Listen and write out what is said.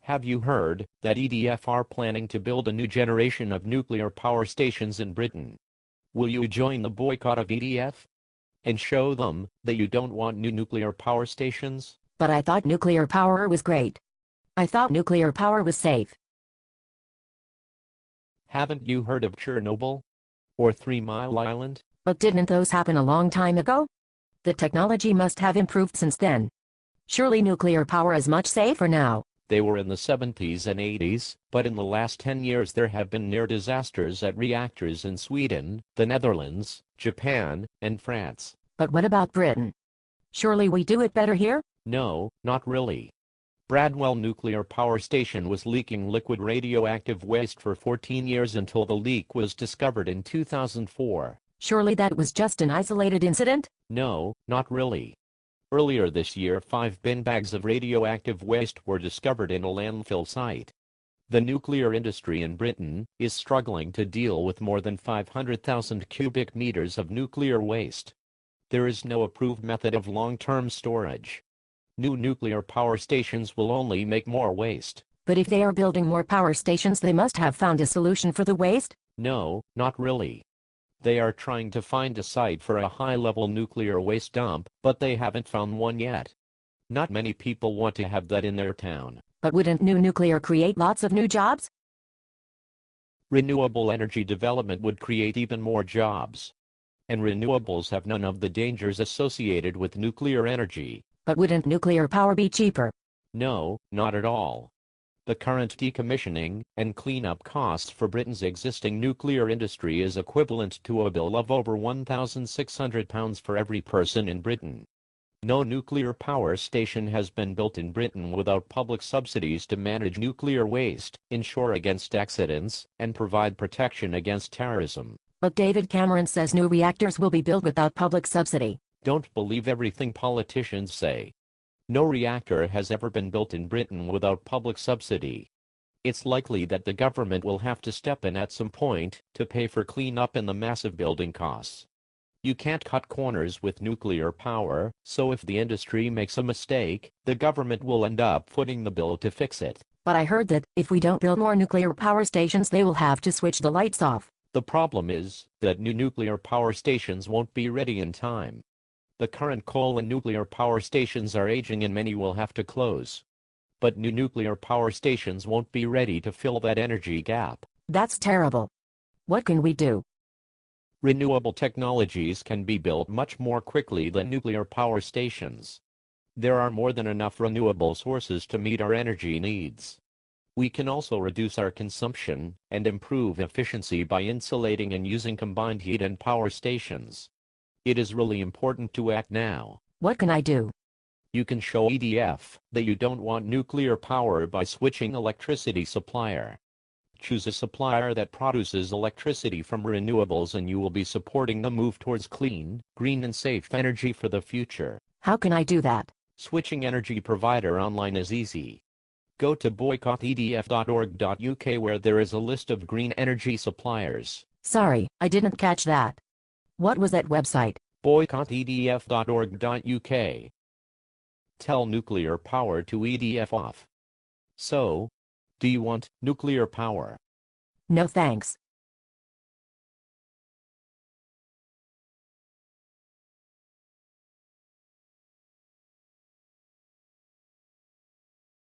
Have you heard that EDF are planning to build a new generation of nuclear power stations in Britain? Will you join the boycott of EDF? And show them that you don't want new nuclear power stations? But I thought nuclear power was great. I thought nuclear power was safe. Haven't you heard of Chernobyl? Or 3 Mile Island? But didn't those happen a long time ago? The technology must have improved since then. Surely nuclear power is much safer now. They were in the 70s and 80s, but in the last 10 years there have been near disasters at reactors in Sweden, the Netherlands, Japan, and France. But what about Britain? Surely we do it better here? No, not really. Bradwell nuclear power station was leaking liquid radioactive waste for 14 years until the leak was discovered in 2004. Surely that was just an isolated incident? No, not really. Earlier this year 5 bin bags of radioactive waste were discovered in a landfill site. The nuclear industry in Britain is struggling to deal with more than 500,000 cubic meters of nuclear waste. There is no approved method of long-term storage. New nuclear power stations will only make more waste. But if they are building more power stations, they must have found a solution for the waste? No, not really. They are trying to find a site for a high-level nuclear waste dump, but they haven't found one yet. Not many people want to have that in their town. But wouldn't new nuclear create lots of new jobs? Renewable energy development would create even more jobs. And renewables have none of the dangers associated with nuclear energy. But wouldn't nuclear power be cheaper? No, not at all. The current decommissioning and cleanup costs for Britain's existing nuclear industry is equivalent to a bill of over £1,600 for every person in Britain. No nuclear power station has been built in Britain without public subsidies to manage nuclear waste, ensure against accidents, and provide protection against terrorism. But David Cameron says new reactors will be built without public subsidy. Don't believe everything politicians say. No reactor has ever been built in Britain without public subsidy. It's likely that the government will have to step in at some point to pay for cleanup and the massive building costs. You can't cut corners with nuclear power, so if the industry makes a mistake, the government will end up footing the bill to fix it. But I heard that if we don't build more nuclear power stations, they will have to switch the lights off. The problem is that new nuclear power stations won't be ready in time. The current coal and nuclear power stations are aging and many will have to close. But new nuclear power stations won't be ready to fill that energy gap. That's terrible. What can we do? Renewable technologies can be built much more quickly than nuclear power stations. There are more than enough renewable sources to meet our energy needs. We can also reduce our consumption and improve efficiency by insulating and using combined heat and power stations. It is really important to act now. What can I do? You can show EDF that you don't want nuclear power by switching electricity supplier. Choose a supplier that produces electricity from renewables and you will be supporting the move towards clean, green and safe energy for the future. How can I do that? Switching energy provider online is easy. Go to boycottedf.org.uk where there is a list of green energy suppliers. Sorry, I didn't catch that. What was that website? boycottedf.org.uk. Tell nuclear power to EDF off. So, do you want nuclear power? No thanks.